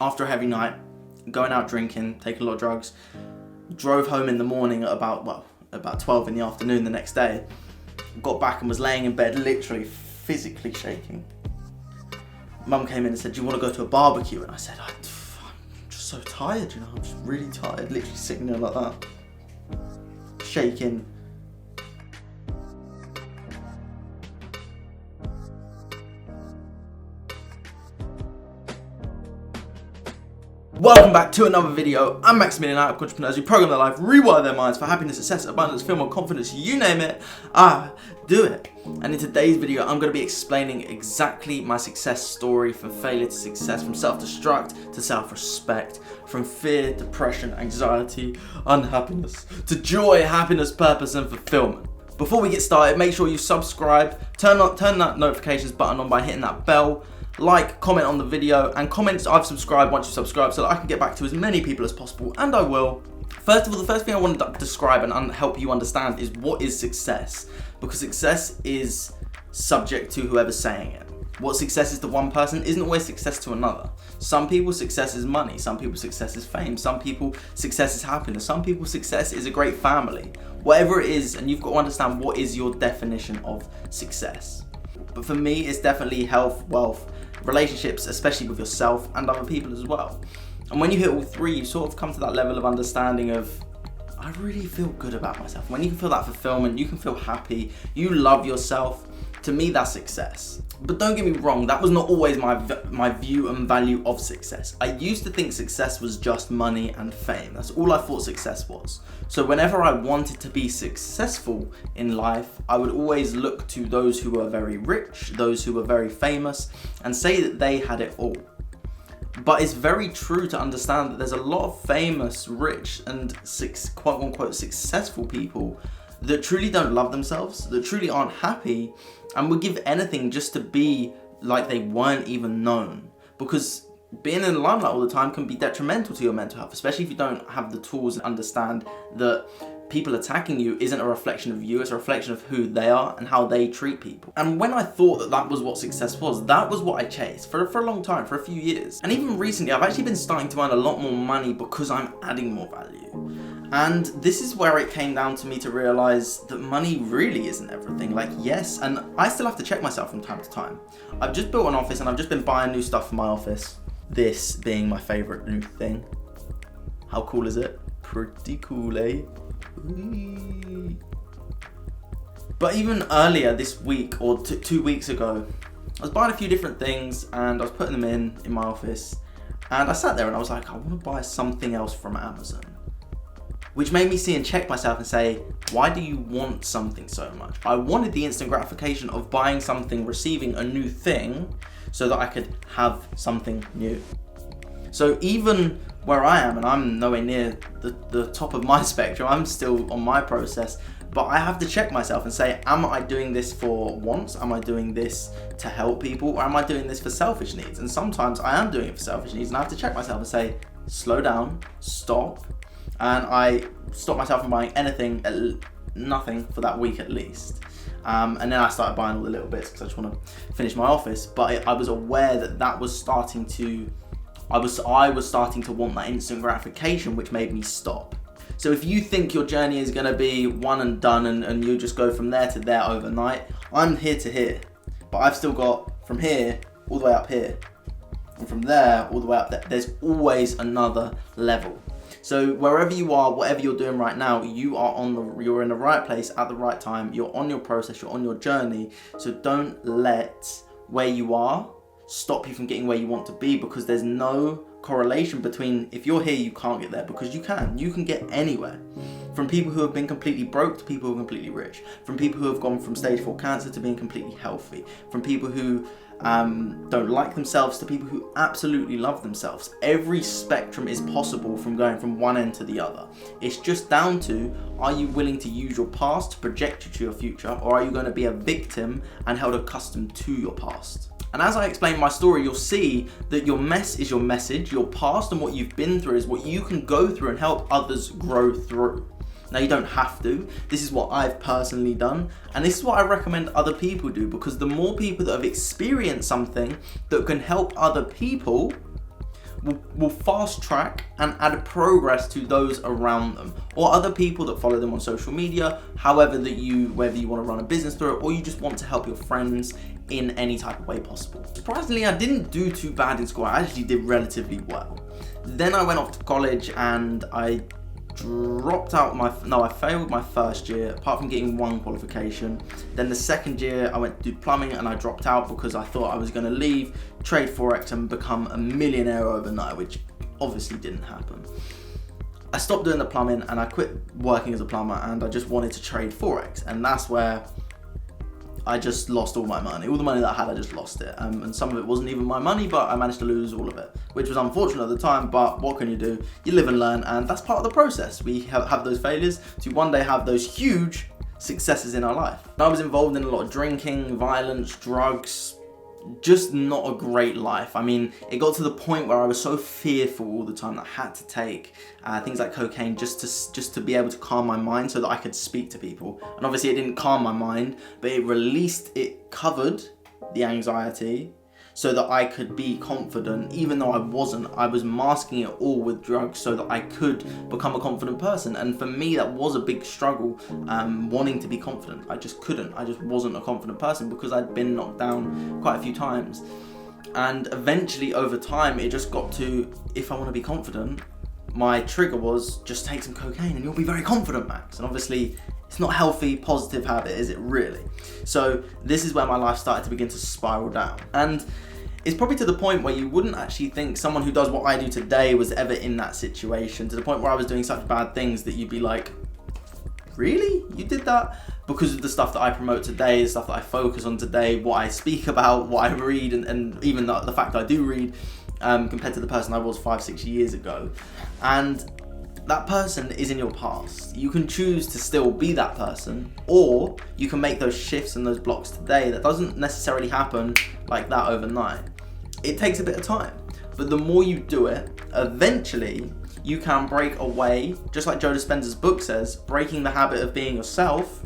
after a heavy night, going out drinking, taking a lot of drugs, drove home in the morning at about 12 in the afternoon the next day, got back and was laying in bed literally physically shaking. Mum came in and said, do you want to go to a barbecue? And I said, I'm just so tired, I'm just really tired, literally sitting there like that, shaking. Welcome back to another video. I'm Maximilian, entrepreneurs who program their life, rewire their minds for happiness, success, abundance, feel more confidence, you name it, do it. And in today's video, I'm going to be explaining exactly my success story from failure to success, from self-destruct to self-respect, from fear, depression, anxiety, unhappiness, to joy, happiness, purpose, and fulfillment. Before we get started, make sure you subscribe, turn that notifications button on by hitting that bell. Like, comment on the video, and comment I've subscribed once you subscribe so that I can get back to as many people as possible, and I will. First of all, the first thing I want to describe and help you understand is what is success, because success is subject to whoever's saying it. What success is to one person isn't always success to another. Some people's success is money, some people's success is fame, some people's success is happiness, some people's success is a great family. Whatever it is, and you've got to understand what is your definition of success. But for me, it's definitely health, wealth, relationships, especially with yourself and other people as well. And when you hit all three, you sort of come to that level of understanding of, I really feel good about myself. When you can feel that fulfillment, you can feel happy, you love yourself, to me that's success. But don't get me wrong, that was not always my view and value of success. I used to think success was just money and fame. That's all I thought success was. So whenever I wanted to be successful in life, I would always look to those who were very rich, those who were very famous, and say that they had it all. But it's very true to understand that there's a lot of famous, rich, and quote unquote successful people that truly don't love themselves, that truly aren't happy, and would give anything just to be like they weren't even known. Because being in the limelight all the time can be detrimental to your mental health, especially if you don't have the tools and understand that people attacking you isn't a reflection of you, it's a reflection of who they are and how they treat people. And when I thought that that was what success was, that was what I chased for a long time, for a few years. And even recently, I've actually been starting to earn a lot more money because I'm adding more value. And this is where it came down to me to realize that money really isn't everything. Like, yes, and I still have to check myself from time to time. I've just built an office and I've just been buying new stuff for my office. This being my favorite new thing. How cool is it? Pretty cool, eh? Whee. But even earlier this week, or 2 weeks ago, I was buying a few different things and I was putting them in my office. And I sat there and I was like, I want to buy something else from Amazon. Which made me see and check myself and say, why do you want something so much? I wanted the instant gratification of buying something, receiving a new thing, so that I could have something new. So even where I am, and I'm nowhere near the top of my spectrum, I'm still on my process, but I have to check myself and say, am I doing this for wants? Am I doing this to help people? Or am I doing this for selfish needs? And sometimes I am doing it for selfish needs, and I have to check myself and say, slow down, stop. And I stopped myself from buying nothing for that week at least. And then I started buying all the little bits because I just want to finish my office. But I was aware that was starting to, I was starting to want that instant gratification, which made me stop. So if you think your journey is going to be one and done and you just go from there to there overnight, I'm here to here. But I've still got from here all the way up here. And from there all the way up there. There's always another level. So wherever you are, whatever you're doing right now, you're in the right place at the right time. You're on your process, you're on your journey. So don't let where you are stop you from getting where you want to be, because there's no correlation between if you're here, you can't get there, because you can get anywhere. From people who have been completely broke to people who are completely rich. From people who have gone from stage 4 cancer to being completely healthy. From people who don't like themselves to people who absolutely love themselves. Every spectrum is possible from going from one end to the other. It's just down to, are you willing to use your past to project you to your future, or are you going to be a victim and held accustomed to your past? And as I explain my story, you'll see that your mess is your message, your past and what you've been through is what you can go through and help others grow through. Now, you don't have to. This is what I've personally done. And this is what I recommend other people do, because the more people that have experienced something that can help other people will fast track and add progress to those around them or other people that follow them on social media, whether you want to run a business through it or you just want to help your friends in any type of way possible. Surprisingly, I didn't do too bad in school. I actually did relatively well. Then I went off to college and I failed my first year, apart from getting one qualification. Then the second year I went to do plumbing and I dropped out because I thought I was going to leave, trade Forex and become a millionaire overnight, which obviously didn't happen. I stopped doing the plumbing and I quit working as a plumber and I just wanted to trade Forex, and that's where I just lost all my money. All the money that I had, I just lost it. And some of it wasn't even my money, but I managed to lose all of it, which was unfortunate at the time, but what can you do? You live and learn, and that's part of the process. We have those failures to one day have those huge successes in our life. I was involved in a lot of drinking, violence, drugs, just not a great life. I mean, it got to the point where I was so fearful all the time that I had to take things like cocaine just to be able to calm my mind so that I could speak to people. And obviously it didn't calm my mind, but it covered the anxiety so that I could be confident, even though I wasn't. I was masking it all with drugs so that I could become a confident person. And for me, that was a big struggle, wanting to be confident. I just couldn't. I just wasn't a confident person because I'd been knocked down quite a few times. And eventually, over time, it just got to, if I want to be confident, my trigger was just take some cocaine and you'll be very confident, Max. And obviously, it's not a healthy, positive habit, is it really? So this is where my life started to begin to spiral down. And it's probably to the point where you wouldn't actually think someone who does what I do today was ever in that situation, to the point where I was doing such bad things that you'd be like, really? You did that? Because of the stuff that I promote today, the stuff that I focus on today, what I speak about, what I read, and even the fact that I do read, compared to the person I was 5-6 years ago. And that person is in your past. You can choose to still be that person, or you can make those shifts and those blocks today. That doesn't necessarily happen like that overnight. It takes a bit of time, but the more you do it, eventually you can break away, just like Joe Dispenza's book says, breaking the habit of being yourself,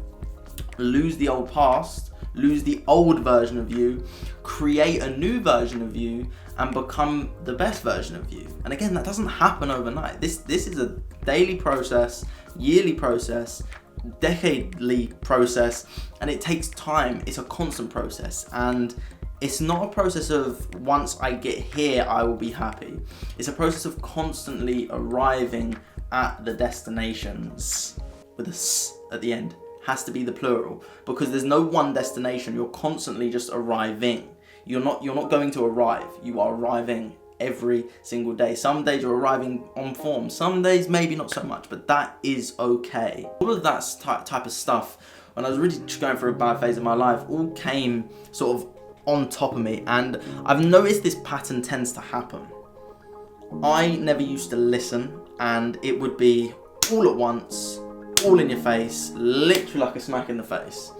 lose the old past, lose the old version of you, create a new version of you, and become the best version of you. And again, that doesn't happen overnight. This is a daily process, yearly process, decadely process, and it takes time. It's a constant process, and it's not a process of once I get here, I will be happy. It's a process of constantly arriving at the destinations with a S at the end. Has to be the plural, because there's no one destination. You're constantly just arriving. You're not going to arrive. You are arriving every single day. Some days you're arriving on form. Some days maybe not so much, but that is okay. All of that type of stuff, when I was really just going through a bad phase of my life, all came sort of on top of me, and I've noticed this pattern tends to happen. I never used to listen, and it would be all at once, all in your face, literally like a smack in the face,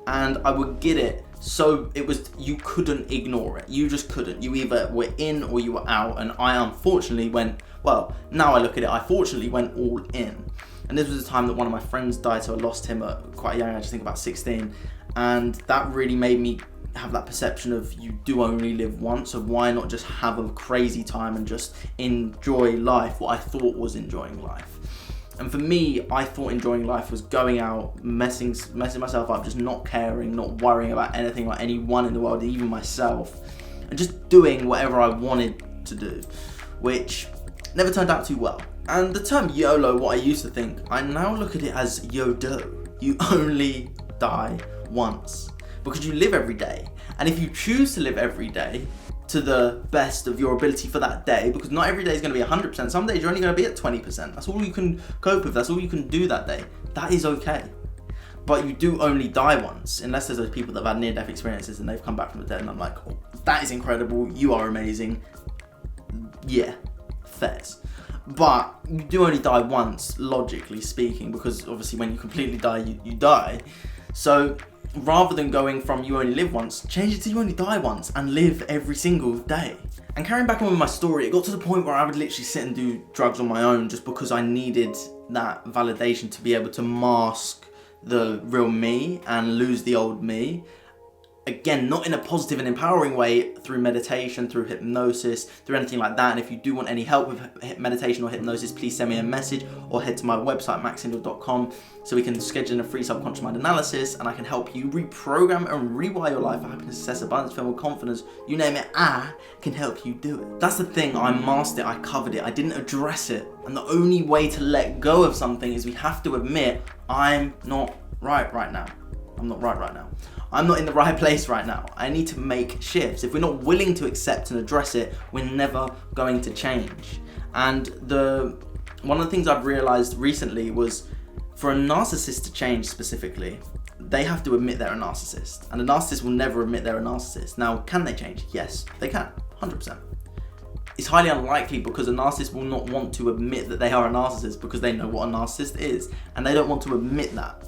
and I would get it. So you couldn't ignore it. You just couldn't. You either were in or you were out, and I unfortunately now I look at it, I fortunately went all in. And this was the time that one of my friends died, so I lost him at quite a young age, I think about 16, and that really made me have that perception of you do only live once, so why not just have a crazy time and just enjoy life, what I thought was enjoying life. And for me, I thought enjoying life was going out, messing myself up, just not caring, not worrying about anything or anyone in the world, even myself, and just doing whatever I wanted to do, which never turned out too well. And the term YOLO, what I used to think, I now look at it as YODO. You only die once, because you live every day. And if you choose to live every day to the best of your ability for that day, because not every day is going to be 100%, some days you're only going to be at 20%. That's all you can cope with, that's all you can do that day. That is okay. But you do only die once, unless there's those people that have had near-death experiences and they've come back from the dead, and I'm like, oh, that is incredible, you are amazing. Yeah, fairs. But you do only die once, logically speaking, because obviously when you completely die, you die. So rather than going from you only live once, change it to you only die once and live every single day. And carrying back on with my story, it got to the point where I would literally sit and do drugs on my own just because I needed that validation to be able to mask the real me and lose the old me. Again, not in a positive and empowering way, through meditation, through hypnosis, through anything like that. And if you do want any help with meditation or hypnosis, please send me a message or head to my website, maxindle.com, so we can schedule in a free subconscious mind analysis and I can help you reprogram and rewire your life for happiness, success, abundance, fame, and confidence. You name it, I can help you do it. That's the thing, I mastered it, I covered it, I didn't address it. And the only way to let go of something is we have to admit, I'm not right now. I'm not right now. I'm not in the right place right now. I need to make shifts. If we're not willing to accept and address it, we're never going to change. And one of the things I've realized recently was, for a narcissist to change specifically, they have to admit they're a narcissist. And a narcissist will never admit they're a narcissist. Now, can they change? Yes, they can, 100%. It's highly unlikely, because a narcissist will not want to admit that they are a narcissist, because they know what a narcissist is and they don't want to admit that.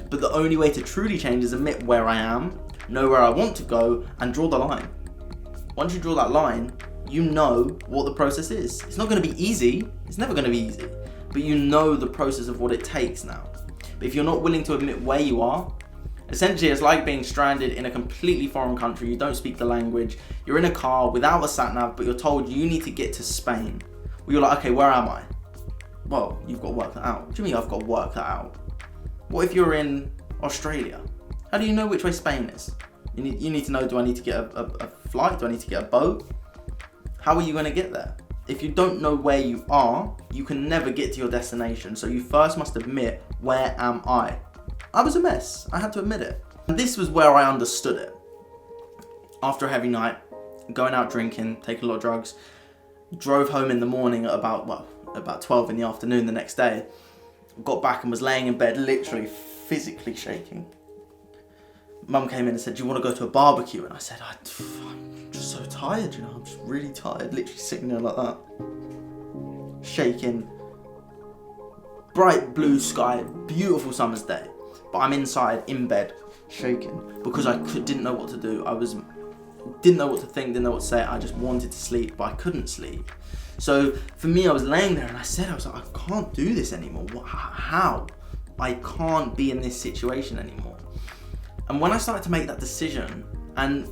But the only way to truly change is admit where I am, know where I want to go, and draw the line. Once you draw that line, you know what the process is. It's not going to be easy. It's never going to be easy. But you know the process of what it takes now. But if you're not willing to admit where you are, essentially it's like being stranded in a completely foreign country. You don't speak the language. You're in a car without a sat-nav, but you're told you need to get to Spain. Well, you're like, okay, where am I? Well, you've got to work that out. What do you mean I've got to work that out? What if you're in Australia? How do you know which way Spain is? You need to know, do I need to get a flight? Do I need to get a boat? How are you going to get there? If you don't know where you are, you can never get to your destination. So you first must admit, where am I? I was a mess. I had to admit it. And this was where I understood it. After a heavy night, going out drinking, taking a lot of drugs, drove home in the morning at about 12 in the afternoon the next day. Got back and was laying in bed, literally physically shaking. Mum came in and said, do you want to go to a barbecue? And I said, I'm just so tired, I'm just really tired. Literally sitting there like that, shaking. Bright blue sky, beautiful summer's day. But I'm inside, in bed, shaking, because I didn't know what to do. Didn't know what to think, didn't know what to say. I just wanted to sleep, but I couldn't sleep. So for me, I was laying there and I was like, I can't do this anymore. How? I can't be in this situation anymore. And when I started to make that decision, and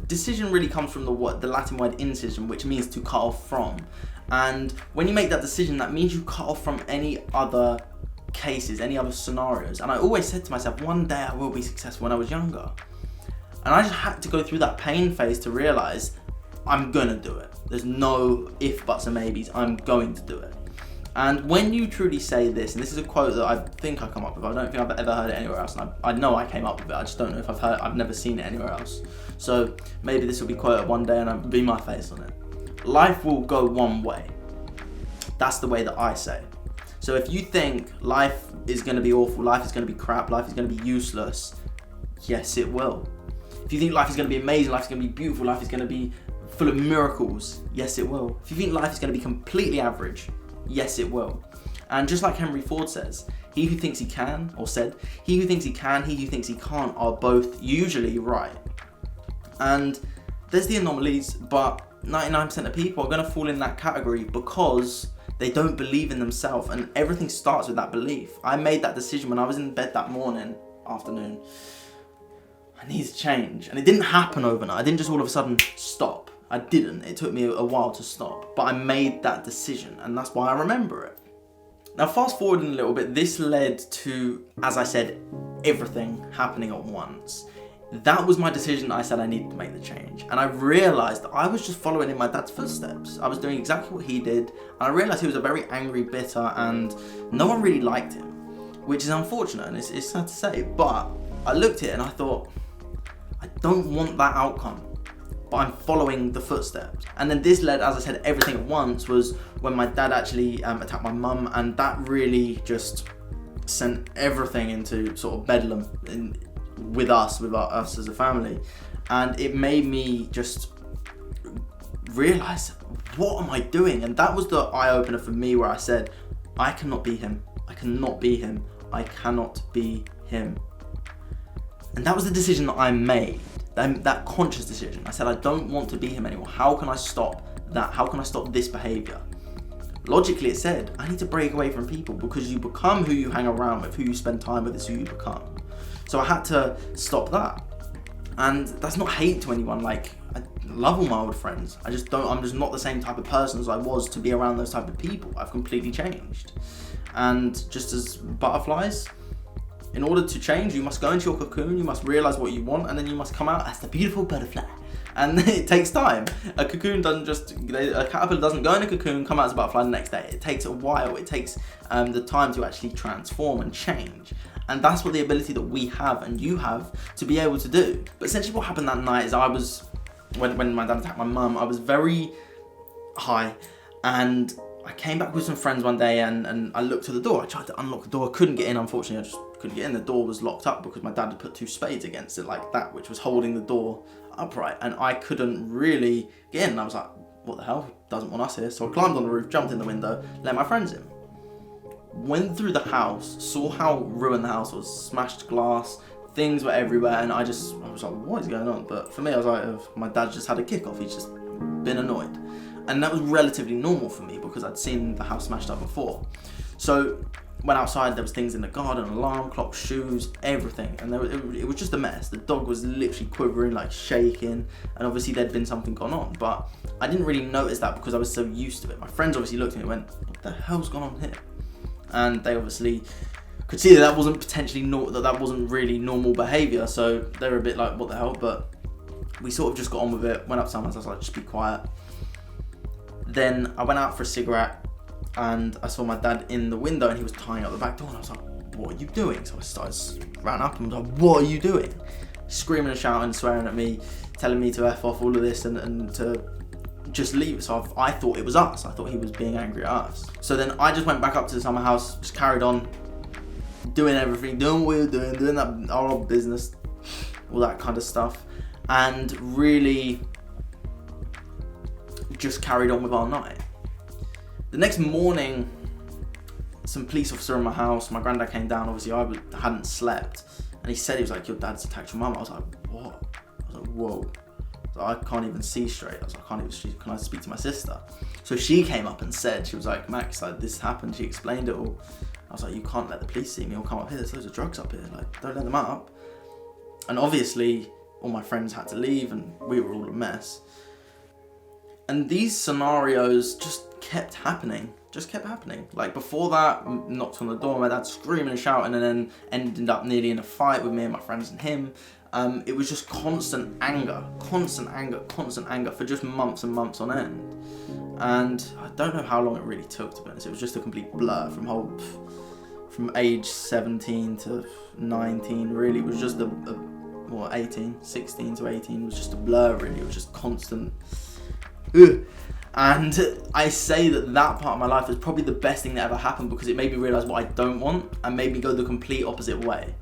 decision really comes from the Latin word incision, which means to cut off from. And when you make that decision, that means you cut off from any other cases, any other scenarios. And I always said to myself, one day I will be successful. When I was younger. And I just had to go through that pain phase to realize I'm gonna do it. There's no if, buts, and maybes. I'm going to do it. And when you truly say this, and this is a quote that I think I come up with, I don't think I've ever heard it anywhere else, and I know I came up with it, I just don't know if I've never seen it anywhere else. So maybe this will be quoted one day and I'll be my face on it. Life will go one way. That's the way that I say. So if you think life is gonna be awful, life is gonna be crap, life is gonna be useless, yes it will. If you think life is gonna be amazing, life is gonna be beautiful, life is gonna be full of miracles, yes it will. If you think life is going to be completely average, yes it will. And just like Henry Ford says, he who thinks he can, or said, he who thinks he can, he who thinks he can't are both usually right. And there's the anomalies, but 99% of people are going to fall in that category because they don't believe in themselves, and everything starts with that belief. I made that decision when I was in bed that afternoon. I need to change, and it didn't happen overnight. I didn't just all of a sudden stop. I didn't. It took me a while to stop, but I made that decision, and that's why I remember it. Now, fast forwarding a little bit, this led to, as I said, everything happening at once. That was my decision. I said I needed to make the change, and I realized that I was just following in my dad's footsteps. I was doing exactly what he did, and I realized he was a very angry, bitter, and no one really liked him, which is unfortunate, and it's sad to say, but I looked at it and I thought, I don't want that outcome, but I'm following the footsteps. And then this led, as I said, everything at once was when my dad actually attacked my mum, and that really just sent everything into sort of bedlam with us as a family. And it made me just realize, what am I doing? And that was the eye-opener for me, where I said, I cannot be him. I cannot be him. I cannot be him. And that was the decision that I made, that conscious decision. I said, I don't want to be him anymore. How can I stop that? How can I stop this behavior? Logically, it said, I need to break away from people, because you become who you hang around with, who you spend time with is who you become. So I had to stop that. And that's not hate to anyone. Like, I love all my old friends. I'm just not the same type of person as I was to be around those type of people. I've completely changed. And just as butterflies, in order to change, you must go into your cocoon, you must realize what you want, and then you must come out as the beautiful butterfly. And it takes time. A caterpillar doesn't go in a cocoon, come out as a butterfly the next day. It takes a while. It takes the time to actually transform and change. And that's what the ability that we have and you have to be able to do. But essentially what happened that night is when my dad attacked my mum, I was very high, and I came back with some friends one day, and I looked at the door. I tried to unlock the door, I couldn't get in, unfortunately. I just couldn't get in. The door was locked up because my dad had put 2 spades against it like that, which was holding the door upright, and I couldn't really get in. And I was like, what the hell, he doesn't want us here. So I climbed on the roof, jumped in the window, let my friends in. Went through the house, saw how ruined the house was, smashed glass, things were everywhere, and I was like, what is going on? But for me, I was like, my dad just had a kick-off, he's just been annoyed. And that was relatively normal for me because I'd seen the house smashed up before. So went outside, there was things in the garden, alarm clock, shoes, everything, and it was just a mess. The dog was literally quivering, like shaking, and obviously there'd been something gone on, but I didn't really notice that because I was so used to it. My friends obviously looked at me and went, what the hell's gone on here? And they obviously could see that wasn't potentially that wasn't really normal behaviour, so they were a bit like, what the hell? But we sort of just got on with it, went up to someone, I was like, just be quiet. Then I went out for a cigarette, and I saw my dad in the window, and he was tying up the back door, and I was like, what are you doing? So I ran up and was like, what are you doing? Screaming and shouting, swearing at me, telling me to F off, all of this, and to just leave. So I thought it was us. I thought he was being angry at us. So then I just went back up to the summer house, just carried on doing everything, doing what we were doing that our old business, all that kind of stuff, and really just carried on with our night. The next morning, some police officer in my house, my granddad came down, obviously I hadn't slept, and he said, he was like, your dad's attacked your mum. I was like, what? I was like, whoa. I can't even see straight. I was like, can I speak to my sister? So she came up and said, she was like, Max, like, this happened. She explained it all. I was like, you can't let the police see me or come up here. There's loads of drugs up here. Like, don't let them up. And obviously, all my friends had to leave, and we were all a mess. And these scenarios just kept happening. Like, before that, knocked on the door, my dad screaming and shouting, and then ended up nearly in a fight with me and my friends and him. It was just constant anger for just months and months on end. And I don't know how long it really took, to be honest. It was just a complete blur from age 17 to 19, really. It was just 16 to 18 was just a blur, really. It was just constant. And I say that part of my life is probably the best thing that ever happened, because it made me realise what I don't want and made me go the complete opposite way.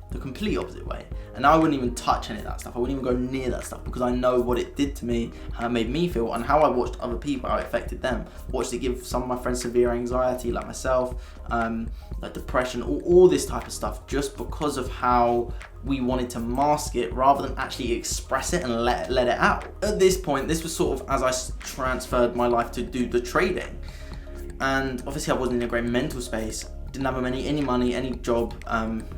And now I wouldn't even touch any of that stuff. I wouldn't even go near that stuff, because I know what it did to me, how it made me feel, and how I watched other people, how it affected them. Watched it give some of my friends severe anxiety, like myself, like depression, all this type of stuff, just because of how we wanted to mask it rather than actually express it and let it out. At this point, this was sort of as I transferred my life to do the trading. And obviously I wasn't in a great mental space. Didn't have any money, any job,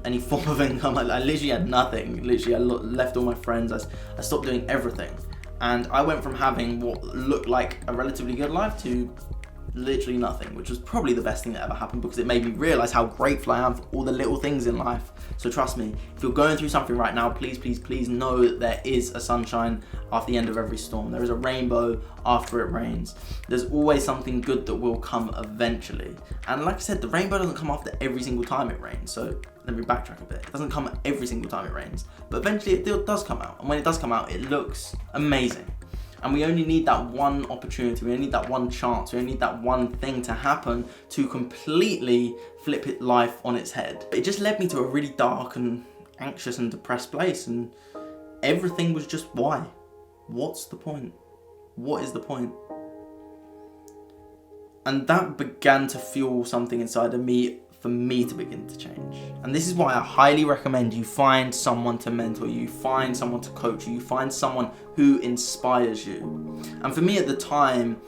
any form of income. I literally had nothing. Literally, I left all my friends. I stopped doing everything. And I went from having what looked like a relatively good life to literally nothing, which was probably the best thing that ever happened, because it made me realise how grateful I am for all the little things in life. So trust me, if you're going through something right now, please know that there is a sunshine after the end of every storm. There is a rainbow after it rains. There's always something good that will come eventually. And like I said, the rainbow doesn't come after every single time it rains. So let me backtrack a bit. It doesn't come every single time it rains, but eventually it does come out. And when it does come out, it looks amazing. And we only need that one opportunity, we only need that one chance, we only need that one thing to happen to completely flip life on its head. It just led me to a really dark and anxious and depressed place, and everything was just why? What's the point? What is the point? And that began to fuel something inside of me for me to begin to change. And this is why I highly recommend you find someone to mentor you, find someone to coach you, find someone who inspires you. And for me at the time,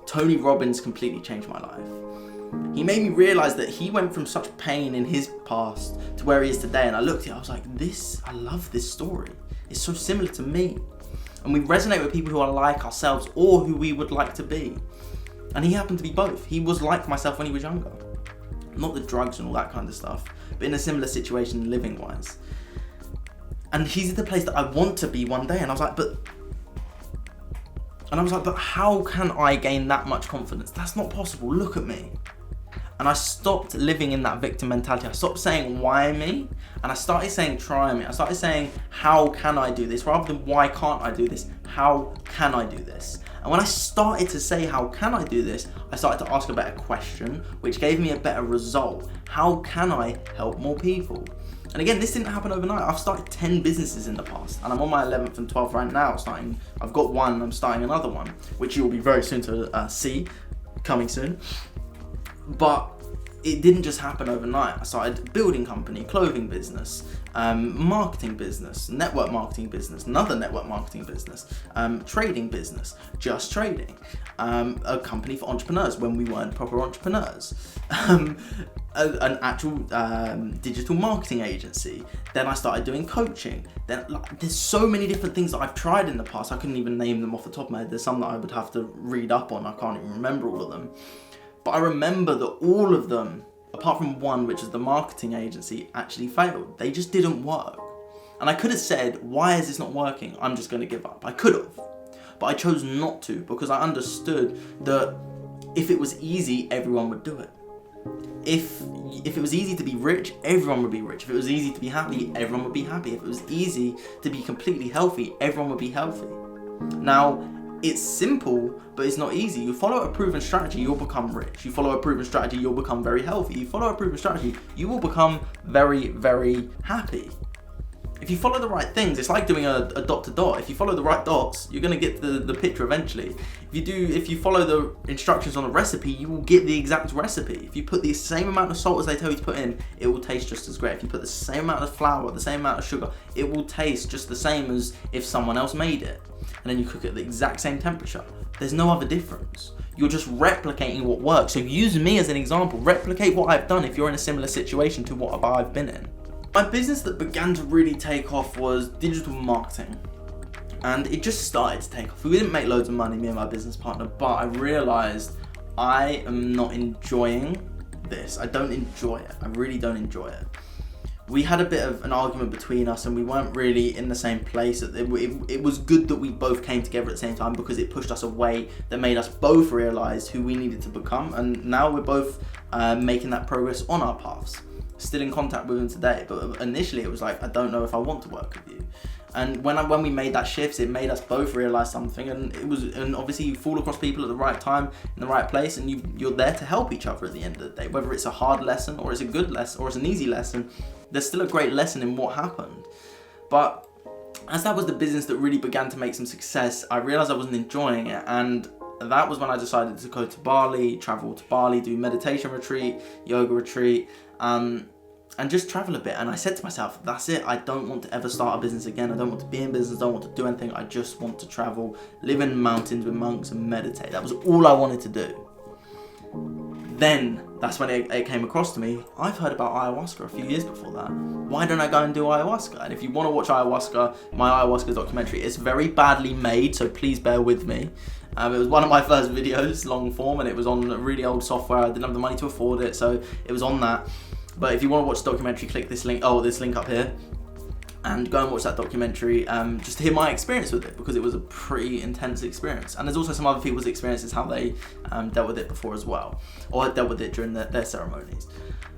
Tony Robbins completely changed my life. He made me realise that he went from such pain in his past to where he is today, and I looked at it, I was like, I love this story. is so similar to me. And we resonate with people who are like ourselves or who we would like to be. And he happened to be both. He was like myself when he was younger. Not the drugs and all that kind of stuff, but in a similar situation living wise. And he's at the place that I want to be one day. And I was like, but how can I gain that much confidence? That's not possible. Look at me. And I stopped living in that victim mentality. I stopped saying, why me? And I started saying, try me. I started saying, how can I do this? Rather than why can't I do this? How can I do this? And when I started to say, how can I do this? I started to ask a better question, which gave me a better result. How can I help more people? And again, this didn't happen overnight. I've started 10 businesses in the past, and I'm on my 11th and 12th right now. I've got one, and I'm starting another one, which you'll be very soon to see, coming soon. But it didn't just happen overnight. I started a building company, clothing business, marketing business, network marketing business, another network marketing business, trading business, just trading, a company for entrepreneurs when we weren't proper entrepreneurs, an actual digital marketing agency. Then I started doing coaching. Then there's so many different things that I've tried in the past. I couldn't even name them off the top of my head. There's some that I would have to read up on. I can't even remember all of them. But I remember that all of them, apart from one, which is the marketing agency, actually failed. They just didn't work. And I could have said, why is this not working? I'm just going to give up. I could have. But I chose not to, because I understood that if it was easy, everyone would do it. If it was easy to be rich, everyone would be rich. If it was easy to be happy, everyone would be happy. If it was easy to be completely healthy, everyone would be healthy. Now, it's simple, but it's not easy. You follow a proven strategy, you'll become rich. You follow a proven strategy, you'll become very healthy. You follow a proven strategy, you will become very, very happy. If you follow the right things, it's like doing a dot to dot. If you follow the right dots, you're going to get the picture eventually. If you follow the instructions on a recipe, you will get the exact recipe. If you put the same amount of salt as they tell you to put in, it will taste just as great. If you put the same amount of flour, the same amount of sugar, it will taste just the same as if someone else made it. And then you cook it at the exact same temperature. There's no other difference. You're just replicating what works. So use me as an example. Replicate what I've done if you're in a similar situation to what I've been in. My business that began to really take off was digital marketing. And it just started to take off. We didn't make loads of money, me and my business partner, but I realized I am not enjoying this. I don't enjoy it. I really don't enjoy it. We had a bit of an argument between us and we weren't really in the same place. It was good that we both came together at the same time because it pushed us away, that made us both realize who we needed to become. And now we're both making that progress on our paths. Still in contact with him today, but initially it was like, I don't know if I want to work with you. And when we made that shift, it made us both realize something, and obviously you fall across people at the right time, in the right place, and you're there to help each other at the end of the day. Whether it's a hard lesson, or it's a good lesson, or it's an easy lesson, there's still a great lesson in what happened. But as that was the business that really began to make some success, I realized I wasn't enjoying it, and that was when I decided to go to Bali, travel to Bali, do meditation retreat, yoga retreat, and just travel a bit. And I said to myself, that's it. I don't want to ever start a business again. I don't want to be in business. I don't want to do anything. I just want to travel, live in mountains with monks and meditate. That was all I wanted to do. Then that's when it came across to me. I've heard about ayahuasca a few years before that. Why don't I go and do ayahuasca? And if you want to watch ayahuasca, my ayahuasca documentary, it's very badly made, so please bear with me. It was one of my first videos, long form, and it was on really old software. I didn't have the money to afford it, so it was on that. But if you want to watch the documentary, click this link up here, and go and watch that documentary just to hear my experience with it, because it was a pretty intense experience. And there's also some other people's experiences, how they dealt with it before as well, or dealt with it during their ceremonies.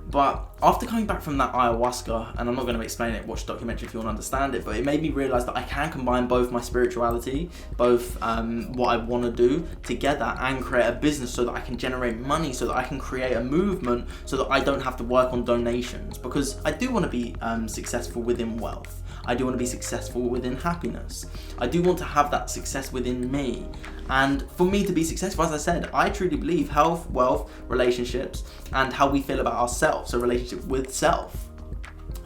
But after coming back from that ayahuasca, and I'm not going to explain it, watch the documentary if you want to understand it, but it made me realise that I can combine both my spirituality, both what I want to do together, and create a business so that I can generate money, so that I can create a movement, so that I don't have to work on donations. Because I do want to be successful within wealth. I do want to be successful within happiness. I do want to have that success within me. And for me to be successful, as I said, I truly believe health, wealth, relationships, and how we feel about ourselves, so relationship with self.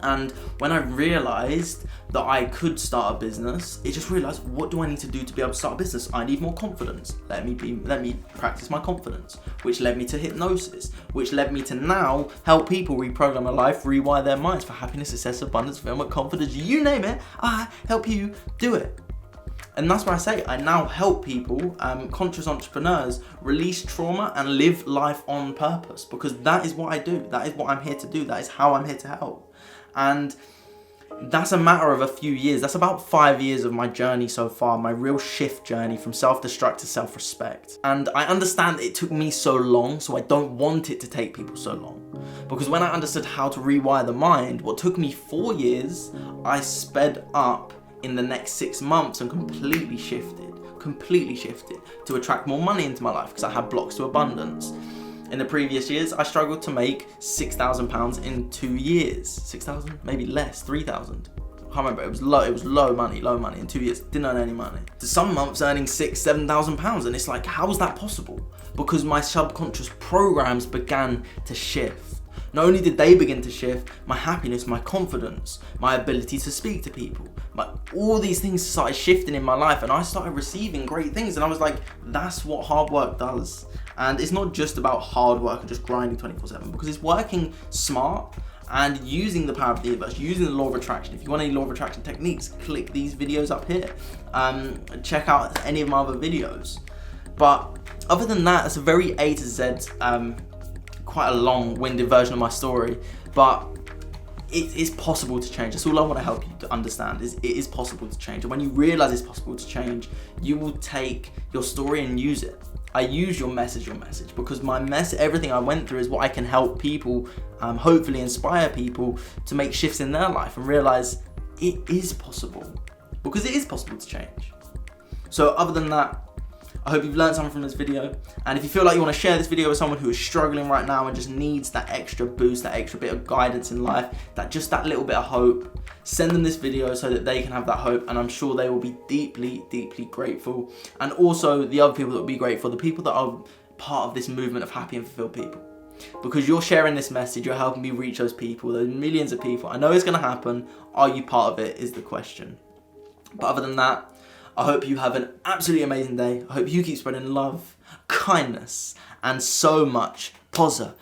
And when I realized that I could start a business, it just realized, what do I need to do to be able to start a business? I need more confidence. Let me practice my confidence, which led me to hypnosis, which led me to now help people reprogram their life, rewire their minds for happiness, success, abundance, fulfillment, confidence, you name it. I help you do it. And that's why I say I now help people, conscious entrepreneurs, release trauma and live life on purpose, because that is what I do. That is what I'm here to do. That is how I'm here to help. And that's a matter of a few years. That's about 5 years of my journey so far, my real shift journey from self-destruct to self-respect. And I understand it took me so long, so I don't want it to take people so long. Because when I understood how to rewire the mind, what took me 4 years, I sped up in the next 6 months and completely shifted to attract more money into my life, because I had blocks to abundance. In the previous years, I struggled to make £6,000 in 2 years. 6,000? Maybe less, 3,000. I can't remember, it was low money in 2 years. Didn't earn any money. To some months earning £6,000, £7,000, and it's like, how is that possible? Because my subconscious programs began to shift. Not only did they begin to shift, my happiness, my confidence, my ability to speak to people, all these things started shifting in my life, and I started receiving great things, and I was like, that's what hard work does. And it's not just about hard work and just grinding 24/7, because it's working smart and using the power of the universe, using the law of attraction. If you want any law of attraction techniques, click these videos up here. Check out any of my other videos. But other than that, it's a very A to Z, quite a long-winded version of my story, but it is possible to change. That's all I want to help you to understand, is it is possible to change. And when you realize it's possible to change, you will take your story and use it. I use your message, because my everything I went through is what I can help people, hopefully inspire people to make shifts in their life and realize it is possible, because it is possible to change. So other than that, I hope you've learned something from this video, and if you feel like you want to share this video with someone who is struggling right now and just needs that extra boost, that extra bit of guidance in life, that little bit of hope, send them this video so that they can have that hope, and I'm sure they will be deeply, deeply grateful. And also the other people that will be grateful, the people that are part of this movement of happy and fulfilled people. Because you're sharing this message, you're helping me reach those people, those millions of people. I know it's going to happen. Are you part of it is the question. But other than that, I hope you have an absolutely amazing day. I hope you keep spreading love, kindness, and so much positivity.